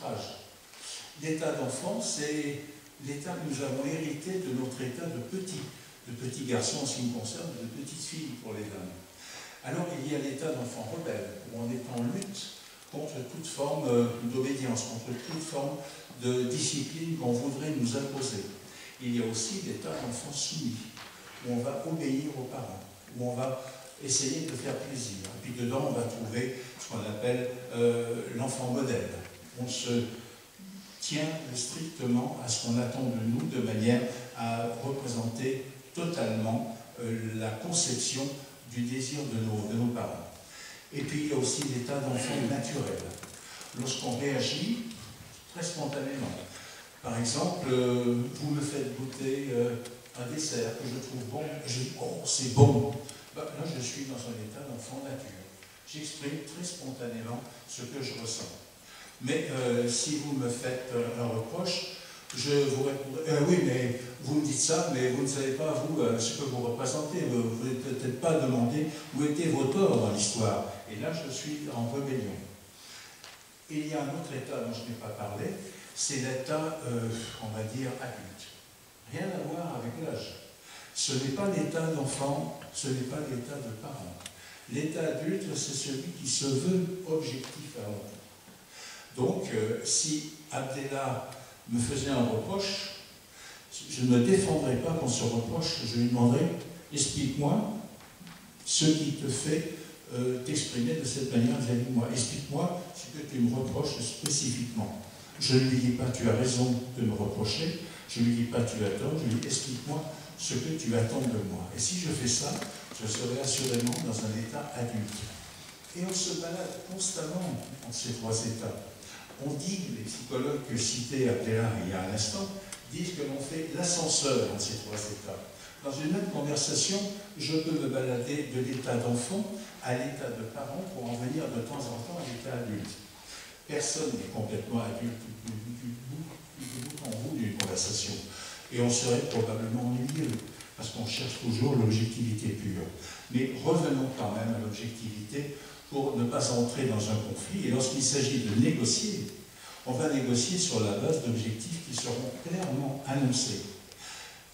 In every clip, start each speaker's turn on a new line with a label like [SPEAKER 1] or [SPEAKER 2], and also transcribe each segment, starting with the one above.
[SPEAKER 1] outrage. L'état d'enfant, c'est l'état que nous avons hérité de notre état de petit garçon en ce qui me concerne, de petite fille pour les dames. Alors il y a l'état d'enfant rebelle, où on est en lutte contre toute forme d'obédience, contre toute forme de discipline qu'on voudrait nous imposer. Il y a aussi l'état d'enfant soumis, où on va obéir aux parents, où on va essayer de faire plaisir. Et puis dedans, on va trouver ce qu'on appelle l'enfant modèle. On se tient strictement à ce qu'on attend de nous, de manière à représenter totalement la conception du désir de nos parents. Et puis il y a aussi l'état d'enfant naturel, lorsqu'on réagit très spontanément. Par exemple, vous me faites goûter un dessert que je trouve bon, je dis « oh, c'est bon ». Là, je suis dans un état d'enfant nature. J'exprime très spontanément ce que je ressens. Mais si vous me faites un reproche, je vous répondrai oui, mais vous me dites ça, mais vous ne savez pas, vous, ce que vous représentez. Vous n'avez peut-être pas demandé où étaient vos torts dans l'histoire. Et là, je suis en rébellion. Et il y a un autre état dont je n'ai pas parlé, c'est l'état, on va dire, adulte. Rien à voir avec l'âge. Ce n'est pas l'état d'enfant, ce n'est pas l'état de parent. L'état adulte, c'est celui qui se veut objectif avant tout. Donc, si Abdallah me faisait un reproche, je ne me défendrai pas contre ce reproche, je lui demanderai « explique-moi ce qui te fait t'exprimer de cette manière vis-à-vis de moi. Explique-moi ce que tu me reproches spécifiquement. » Je ne lui dis pas « tu as raison de me reprocher », je ne lui dis pas « tu as tort », je lui dis « explique-moi ce que tu attends de moi. » Et si je fais ça, je serai assurément dans un état adulte. Et on se balade constamment entre ces trois états. On dit, les psychologues que citait Abdallah il y a un instant, disent que l'on fait l'ascenseur entre ces trois états. Dans une même conversation, je peux me balader de l'état d'enfant à l'état de parent pour en venir de temps en temps à l'état adulte. Personne n'est complètement adulte du bout en bout d'une conversation. Et on serait probablement ennuyeux, parce qu'on cherche toujours l'objectivité pure. Mais revenons quand même à l'objectivité pour ne pas entrer dans un conflit. Et lorsqu'il s'agit de négocier, on va négocier sur la base d'objectifs qui seront clairement annoncés.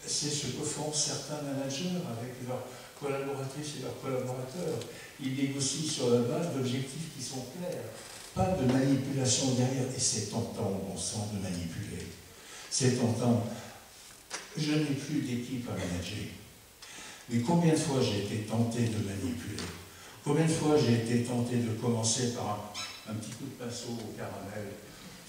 [SPEAKER 1] C'est ce que font certains managers avec leurs collaboratrices et leurs collaborateurs. Ils négocient sur la base d'objectifs qui sont clairs. Pas de manipulation derrière. Et c'est tentant, bon sang, de manipuler. C'est tentant. Je n'ai plus d'équipe à manager. Mais combien de fois j'ai été tenté de manipuler? Combien de fois j'ai été tenté de commencer par un petit coup de pinceau au caramel?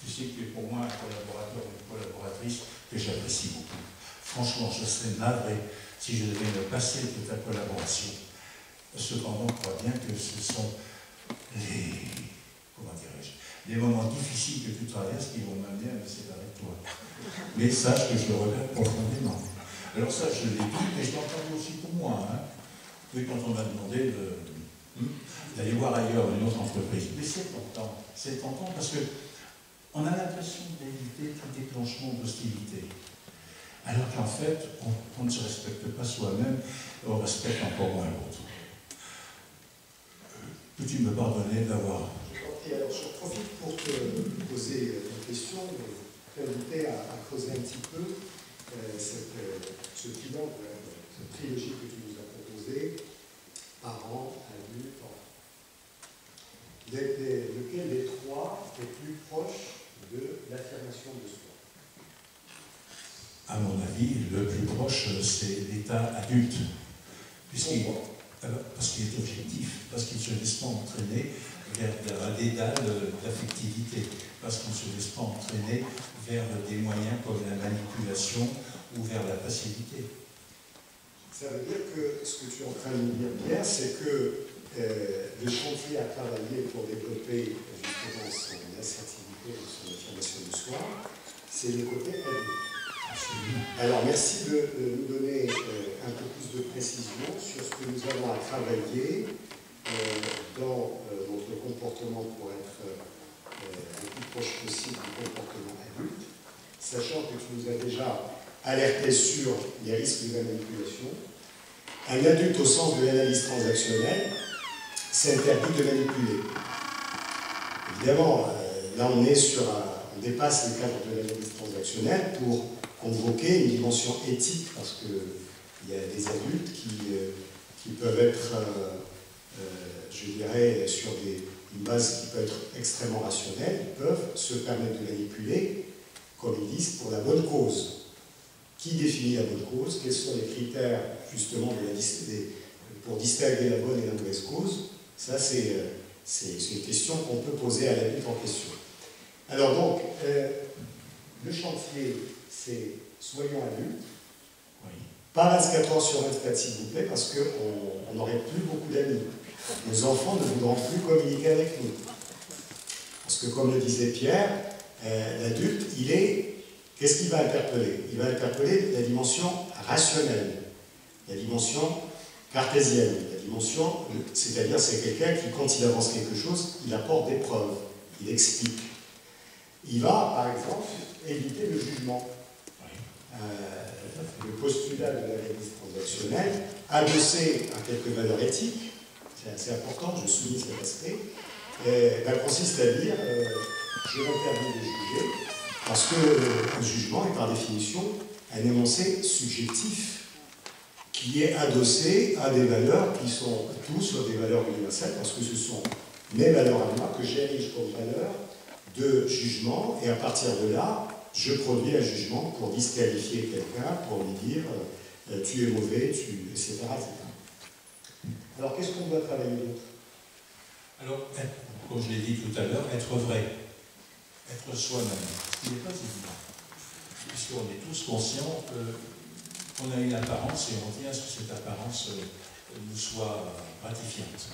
[SPEAKER 1] Tu sais que pour moi, un collaborateur ou une collaboratrice que j'apprécie beaucoup. Franchement, je serais navré si je devais me passer de ta collaboration. Cependant, je crois bien que ce sont les moments difficiles que tu traverses qui vont m'amener à me séparer de toi. Mais sache que je le regrette profondément. Alors ça, je l'ai dit, mais je l'ai entendu aussi pour moi. Hein. Oui, quand on m'a demandé d'aller voir ailleurs une autre entreprise. Mais c'est tentant parce qu'on a l'impression d'éviter tout déclenchement d'hostilité. Alors qu'en fait, on ne se respecte pas soi-même, et on respecte encore moins l'autre. Peux-tu me pardonner d'avoir...
[SPEAKER 2] Alors, je profite pour te poser une question, t'inviter à creuser un petit peu ce bilan de cette trilogie que tu nous as proposée, parents, adultes, enfants. Lequel des trois est plus proche de l'affirmation de soi?
[SPEAKER 1] À mon avis, le plus proche, c'est l'état adulte. Parce qu'il est objectif, parce qu'il ne se laisse pas entraîner vers un dédale d'affectivité, parce qu'on ne se laisse pas entraîner vers des moyens comme la manipulation ou vers la passivité.
[SPEAKER 2] Ça veut dire que ce que tu es en train de nous dire, Pierre, c'est que le chantier à travailler pour développer justement son assertivité et son affirmation de soi, c'est le côté adulte. Alors, merci de nous donner un peu plus de précision sur ce que nous avons à travailler dans notre comportement pour être le plus proche possible du comportement adulte, sachant que tu nous as déjà alerté sur les risques de la manipulation. Un adulte au sens de l'analyse transactionnelle, c'est interdit de manipuler. Évidemment, là on est sur on dépasse le cadre de l'analyse transactionnelle pour convoquer une dimension éthique, parce qu'il y a des adultes qui peuvent être, je dirais, sur une base qui peut être extrêmement rationnelle, ils peuvent se permettre de manipuler, comme ils disent, pour la bonne cause. Qui définit la bonne cause? Quels sont les critères, justement, pour distinguer la bonne et la mauvaise cause? Ça, c'est une question qu'on peut poser à l'adulte en question. Alors donc, le chantier, c'est soyons adultes. Oui. Pas 24 heures sur 24, s'il vous plaît, parce qu'on n'aurait plus beaucoup d'amis. Nos enfants ne voudront plus communiquer avec nous. Parce que, comme le disait Pierre, l'adulte, qu'est-ce qu'il va interpeller? Il va interpeller la dimension rationnelle, la dimension cartésienne, la dimension, c'est-à-dire c'est quelqu'un qui, quand il avance quelque chose, il apporte des preuves, il explique. Il va, par exemple, éviter le jugement. Le postulat de l'analyse transactionnelle, adossé à quelques valeurs éthiques, c'est assez important, je souligne cet aspect, consiste à dire je m'interdis de juger, parce que le jugement est par définition un énoncé subjectif qui est adossé à des valeurs qui sont tous des valeurs universelles, parce que ce sont mes valeurs à moi que j'érige comme valeurs de jugement, et à partir de là, je produis un jugement pour disqualifier quelqu'un, pour lui dire tu es mauvais, etc., etc. Alors, qu'est-ce qu'on doit travailler d'autre?
[SPEAKER 1] Alors, comme je l'ai dit tout à l'heure, être vrai, être soi-même, ce qui n'est pas évident, puisqu'on est tous conscients qu'on a une apparence et on tient à ce que cette apparence nous soit gratifiante.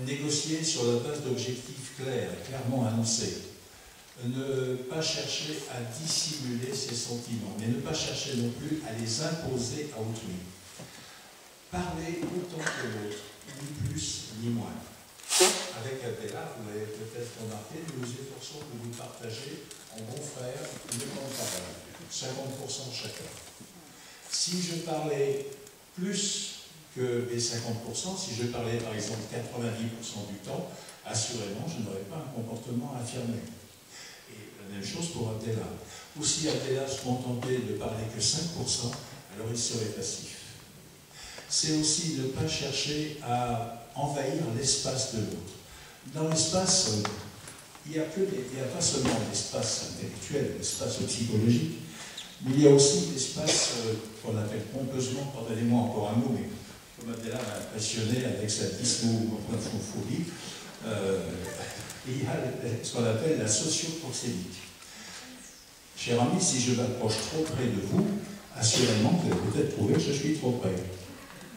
[SPEAKER 1] Négocier sur la base d'objectifs clairs, clairement annoncés. Ne pas chercher à dissimuler ses sentiments, mais ne pas chercher non plus à les imposer à autrui. Parler autant que l'autre, ni plus ni moins. Avec Adela, vous l'avez peut-être remarqué, nous nous efforçons de vous partager en bons frères une grande parole, 50% chacun. Si je parlais plus que les 50%, si je parlais par exemple 90% du temps, assurément je n'aurais pas un comportement affirmé. Et la même chose pour Adela. Ou si Adela se contentait de parler que 5%, alors il serait passif. C'est aussi ne pas chercher à envahir l'espace de l'autre. Dans l'espace, il n'y a pas seulement l'espace intellectuel, l'espace psychologique, mais il y a aussi l'espace qu'on appelle pompeusement, pardonnez-moi encore un mot, mais comme Adela m'a impressionné avec sa dysmophobie, il y a ce qu'on appelle la socioproxémique. Cher ami, si je m'approche trop près de vous, assurément, vous allez peut-être trouver que je suis trop près.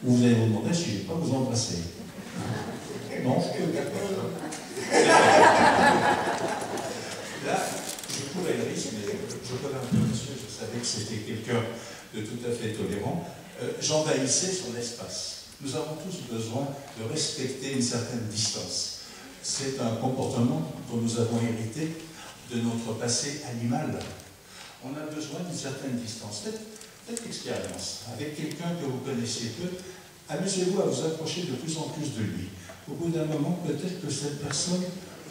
[SPEAKER 1] Ou vous allez vous demander si je ne vais pas vous embrasser. Non, là, je courais le risque, mais je connais un peu monsieur, je savais que c'était quelqu'un de tout à fait tolérant. J'envahissais son espace. Nous avons tous besoin de respecter une certaine distance. C'est un comportement dont nous avons hérité de notre passé animal. On a besoin d'une certaine distance. Faites l'expérience avec quelqu'un que vous connaissez peu. Amusez-vous à vous approcher de plus en plus de lui. Au bout d'un moment, peut-être que cette personne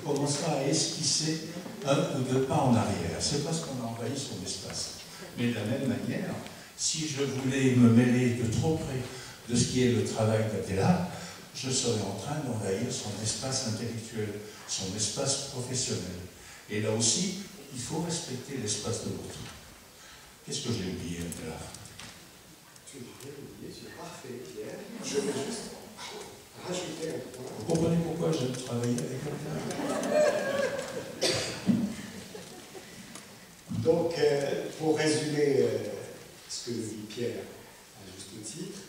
[SPEAKER 1] commencera à esquisser un ou deux pas en arrière. C'est parce qu'on a envahi son espace. Mais de la même manière, si je voulais me mêler de trop près de ce qui est le travail d'Adela, je serais en train d'envahir son espace intellectuel, son espace professionnel. Et là aussi, il faut respecter l'espace de l'autre. Qu'est-ce que j'ai oublié, Adela?
[SPEAKER 2] Tu n'as rien oublié, c'est parfait, Pierre. Je vais juste rajouter un point.
[SPEAKER 1] Vous comprenez pourquoi j'aime travailler avec Adela?
[SPEAKER 2] Donc, pour résumer ce que dit Pierre à juste titre,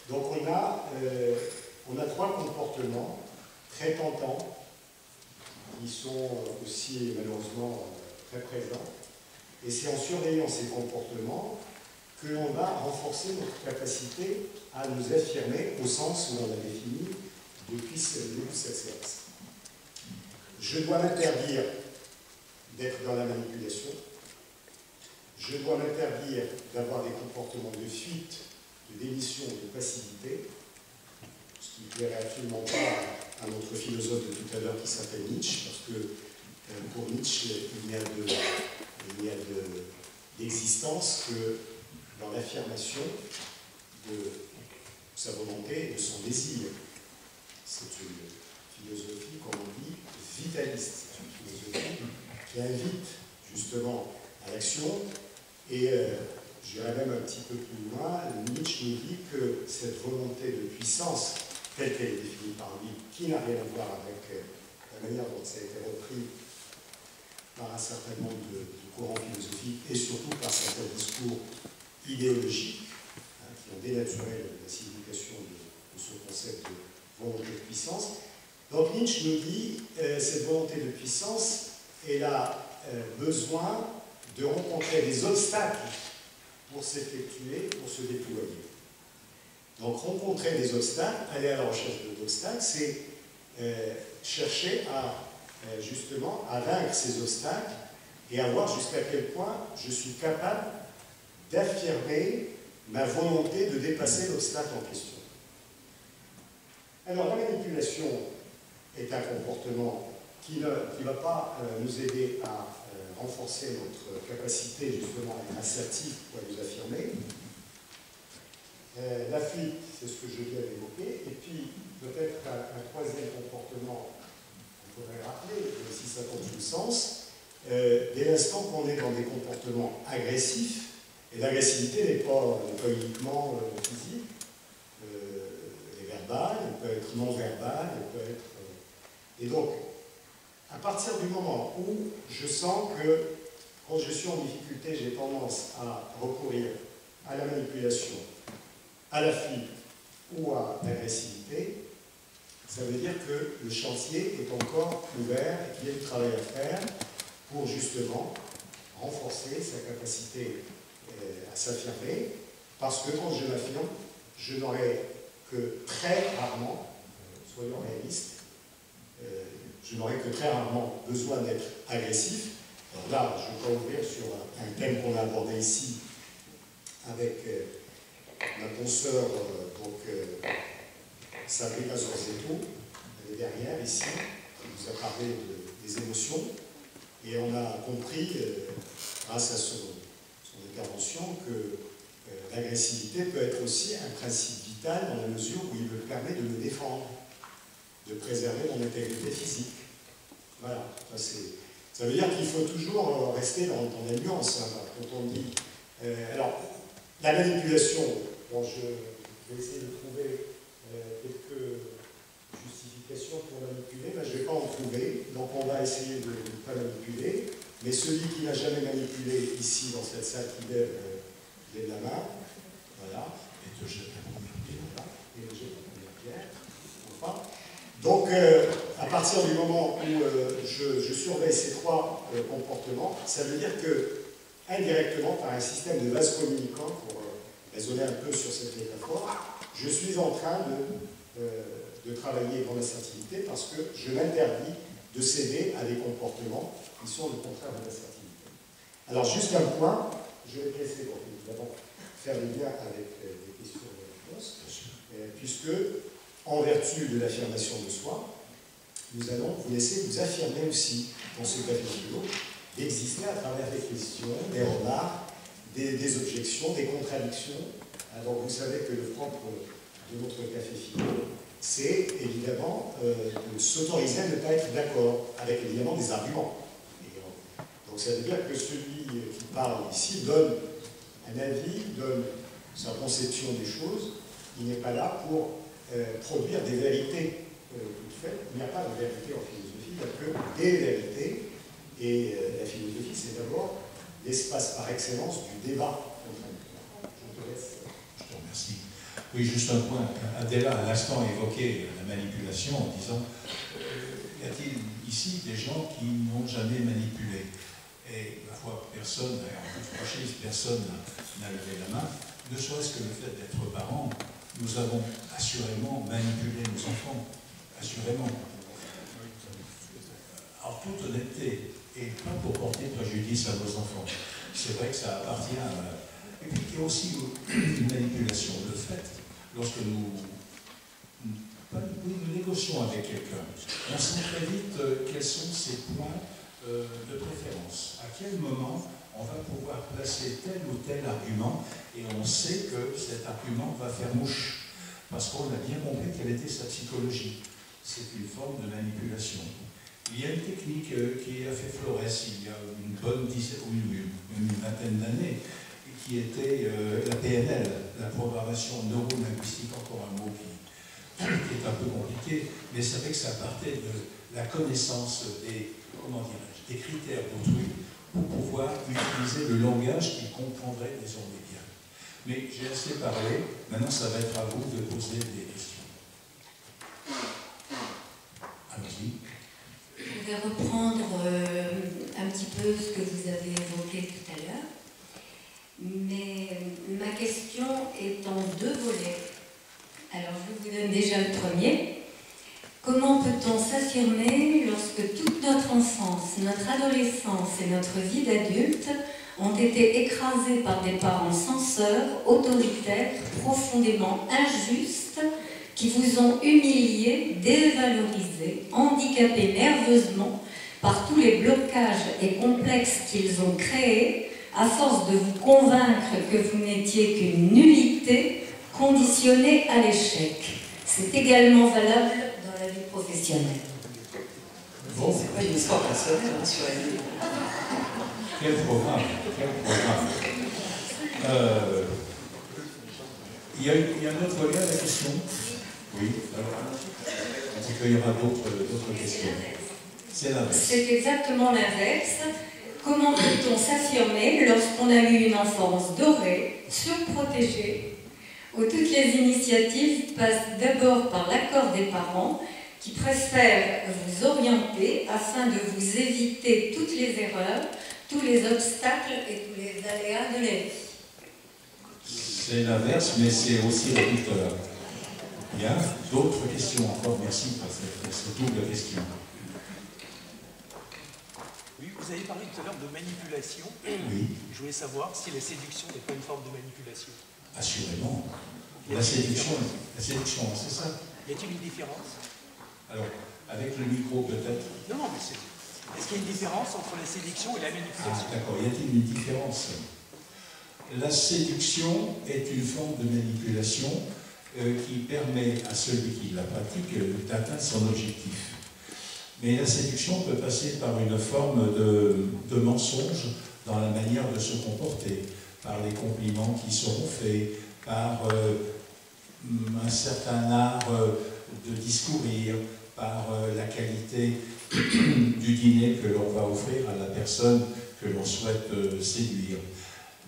[SPEAKER 2] donc on a trois comportements très tentants qui sont aussi malheureusement très présents. Et c'est en surveillant ces comportements que l'on va renforcer notre capacité à nous affirmer au sens où on l'a défini depuis le début de cette séance. Je dois m'interdire d'être dans la manipulation. Je dois m'interdire d'avoir des comportements de fuite, de démission, de passivité, ce qui ne plairait absolument pas à notre philosophe de tout à l'heure qui s'appelle Nietzsche, parce que pour Nietzsche, il n'y a d'existence que dans l'affirmation de sa volonté et de son désir. C'est une philosophie, comme on dit, vitaliste. C'est une philosophie qui invite justement à l'action. Et j'irais même un petit peu plus loin, Nietzsche nous dit que cette volonté de puissance, telle qu'elle est définie par lui, qui n'a rien à voir avec la manière dont ça a été repris par un certain nombre de courants philosophiques et surtout par certains discours idéologiques qui ont dénaturé la signification de ce concept de volonté de puissance. Donc Nietzsche nous dit cette volonté de puissance, elle a besoin de rencontrer des obstacles pour s'effectuer, pour se déployer. Donc rencontrer des obstacles, aller à la recherche d'obstacles, c'est chercher à justement à vaincre ces obstacles et à voir jusqu'à quel point je suis capable d'affirmer ma volonté de dépasser l'obstacle en question. Alors la manipulation est un comportement qui ne va pas nous aider à renforcer notre capacité justement à être assertif pour nous affirmer. La fuite, c'est ce que je viens d'évoquer, et puis peut-être un troisième comportement qu'on pourrait rappeler, si ça tombe sous le sens, dès l'instant qu'on est dans des comportements agressifs, et l'agressivité n'est pas uniquement physique, elle est verbale, elle peut être non verbale, elle peut être... Et donc, à partir du moment où je sens que, quand je suis en difficulté, j'ai tendance à recourir à la manipulation, à la fuite ou à l'agressivité, ça veut dire que le chantier est encore ouvert et qu'il y a du travail à faire pour justement renforcer sa capacité à s'affirmer, parce que quand je m'affirme, je n'aurai que très rarement, soyons réalistes, je n'aurai que très rarement besoin d'être agressif. Alors là, je vais ouvrir sur un thème qu'on a abordé ici avec ma consoeur, Sabrina Zorzetto, elle est derrière ici, elle nous a parlé des émotions, et on a compris, grâce à son intervention, que l'agressivité peut être aussi un principe vital dans la mesure où il me permet de me défendre, de préserver mon intégrité physique. Voilà, ça veut dire qu'il faut toujours rester dans la nuance. Hein, quand on dit... alors, la manipulation, bon, je vais essayer de trouver quelques justifications pour manipuler, mais je ne vais pas en trouver, donc on va essayer de ne pas manipuler, mais celui qui n'a jamais manipulé ici, dans cette salle, qui lève la main, voilà, et te jette la première pierre, voilà, et te jette la première pierre, enfin. Donc, à partir du moment où je surveille ces trois comportements, ça veut dire que, indirectement, par un système de vase communicant, pour raisonner un peu sur cette métaphore, je suis en train de travailler dans l'assertivité parce que je m'interdis de céder à des comportements qui sont le contraire de l'assertivité. Alors, juste un point, je vais te laisser donc, évidemment faire le lien avec les questions et les réponses, puisque, en vertu de l'affirmation de soi, nous allons vous laisser vous affirmer aussi dans ce café philo, d'exister à travers des questions, des remarques, des objections, des contradictions. Alors vous savez que le propre de notre café philo, c'est évidemment de s'autoriser à ne pas être d'accord, avec évidemment des arguments. Donc ça veut dire que celui qui parle ici donne un avis, donne sa conception des choses, il n'est pas là pour produire des vérités toutes faites. Il n'y a pas de vérité en philosophie, il n'y a que des vérités. Et la philosophie, c'est d'abord l'espace par excellence du débat. Je te laisse.
[SPEAKER 1] Je te remercie. Oui, juste un point. Adela, à l'instant, évoquait la manipulation en disant y a-t-il ici des gens qui n'ont jamais manipulé? Et ma foi, personne, en toute franchise, personne n'a levé la main. Ne serait-ce que le fait d'être parents, nous avons assurément manipulé nos enfants. Assurément. En toute honnêteté, et pas pour porter préjudice à nos enfants. C'est vrai que ça appartient à... Et puis il y a aussi une manipulation. Le fait, lorsque nous négocions avec quelqu'un, on sent très vite quels sont ses points de préférence. À quel moment on va pouvoir placer tel ou tel argument et on sait que cet argument va faire mouche parce qu'on a bien compris quelle était sa psychologie. C'est une forme de manipulation. Il y a une technique qui a fait florès il y a une bonne dizaine, une vingtaine d'années, qui était la PNL, la programmation neuro-linguistique, encore un mot qui est un peu compliqué, mais c'est vrai que ça partait de la connaissance des, comment dirais-je, des critères d'autrui pour pouvoir utiliser le langage qu'ils comprendraient désormais bien. Mais j'ai assez parlé, maintenant ça va être à vous de poser des questions. Allons-y.
[SPEAKER 3] Je vais reprendre un petit peu ce que vous avez évoqué tout à l'heure, mais ma question est en deux volets. Alors je vous donne déjà le premier. Comment peut-on s'affirmer lorsque toute notre enfance, notre adolescence et notre vie d'adulte ont été écrasées par des parents censeurs, autoritaires, profondément injustes, qui vous ont humilié, dévalorisé, handicapé nerveusement par tous les blocages et complexes qu'ils ont créés, à force de vous convaincre que vous n'étiez qu'une nullité conditionnée à l'échec. C'est également valable dans la vie professionnelle.
[SPEAKER 4] Bon. C'est pas une histoire personnelle hein, sur la vie.
[SPEAKER 1] Quel programme, quel programme. Il y a un autre volet à la question. Oui, alors, donc il y aura d'autres questions. C'est l'inverse.
[SPEAKER 3] C'est exactement l'inverse. Comment peut-on s'affirmer lorsqu'on a eu une enfance dorée, surprotégée, où toutes les initiatives passent d'abord par l'accord des parents qui préfèrent vous orienter afin de vous éviter toutes les erreurs, tous les obstacles et tous les aléas de la vie?
[SPEAKER 1] C'est l'inverse, mais c'est aussi réducteur. Bien, d'autres questions encore. Merci pour cette double question.
[SPEAKER 5] Oui, vous avez parlé tout à l'heure de manipulation.
[SPEAKER 1] Oui.
[SPEAKER 5] Je voulais savoir si la séduction n'est pas une forme de manipulation.
[SPEAKER 1] Assurément. La séduction, c'est ça.
[SPEAKER 5] Y a-t-il une différence?
[SPEAKER 1] Alors, avec le micro peut-être.
[SPEAKER 5] Non, mais est-ce qu'il y a une différence entre la séduction et la manipulation?
[SPEAKER 1] Ah, d'accord. Y a-t-il une différence? La séduction est une forme de manipulation qui permet à celui qui la pratique d'atteindre son objectif. Mais la séduction peut passer par une forme de mensonge dans la manière de se comporter, par les compliments qui seront faits, par un certain art de discourir, par la qualité du dîner que l'on va offrir à la personne que l'on souhaite séduire.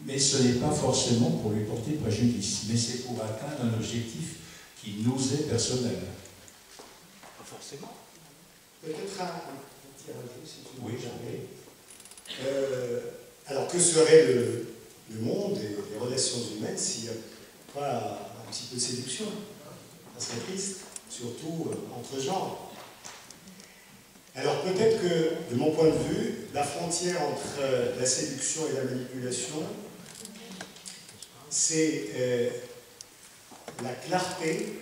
[SPEAKER 1] Mais ce n'est pas forcément pour lui porter préjudice, mais c'est pour atteindre un objectif qui nous est personnel.
[SPEAKER 5] Pas forcément.
[SPEAKER 2] Peut-être un petit rajout, si tu veux.
[SPEAKER 1] Oui, j'en ai.
[SPEAKER 2] Alors, que serait le monde et les relations humaines s'il n'y a pas un petit peu de séduction? Ça serait triste, surtout entre genres. Alors, peut-être que, de mon point de vue, la frontière entre la séduction et la manipulation, c'est la clarté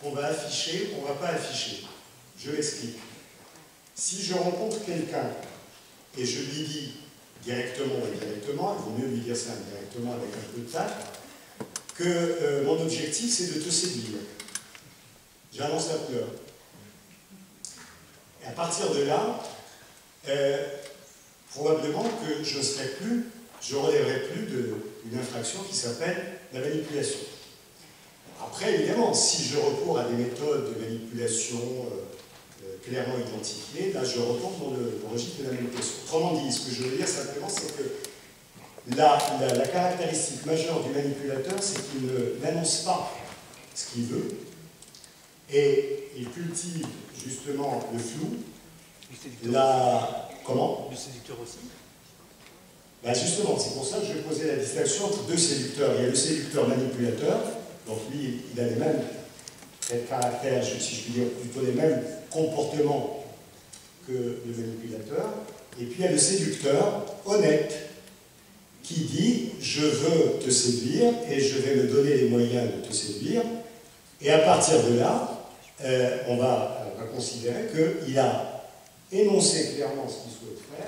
[SPEAKER 2] qu'on va afficher, qu'on ne va pas afficher. Je l'explique. Si je rencontre quelqu'un et je lui dis directement ou indirectement, il vaut mieux lui dire ça indirectement avec un peu de tact, que mon objectif c'est de te séduire. J'annonce la couleur. Et à partir de là, probablement que je relèverai plus d'une infraction qui s'appelle la manipulation. Après, évidemment, si je recours à des méthodes de manipulation clairement identifiées, là je retombe dans le registre de la manipulation. Autrement dit, ce que je veux dire simplement, c'est que la caractéristique majeure du manipulateur, c'est qu'il n'annonce pas ce qu'il veut, et il cultive justement le flou, Comment?
[SPEAKER 5] Le séducteur aussi?
[SPEAKER 2] Ben justement, c'est pour ça que je vais poser la distinction entre deux séducteurs. Il y a le séducteur manipulateur, donc lui, il a les mêmes caractères, si je puis dire, plutôt les mêmes comportements que le manipulateur. Et puis il y a le séducteur honnête, qui dit « je veux te séduire et je vais me donner les moyens de te séduire ». Et à partir de là, on va considérer qu'il a énoncer clairement ce qu'il souhaite faire,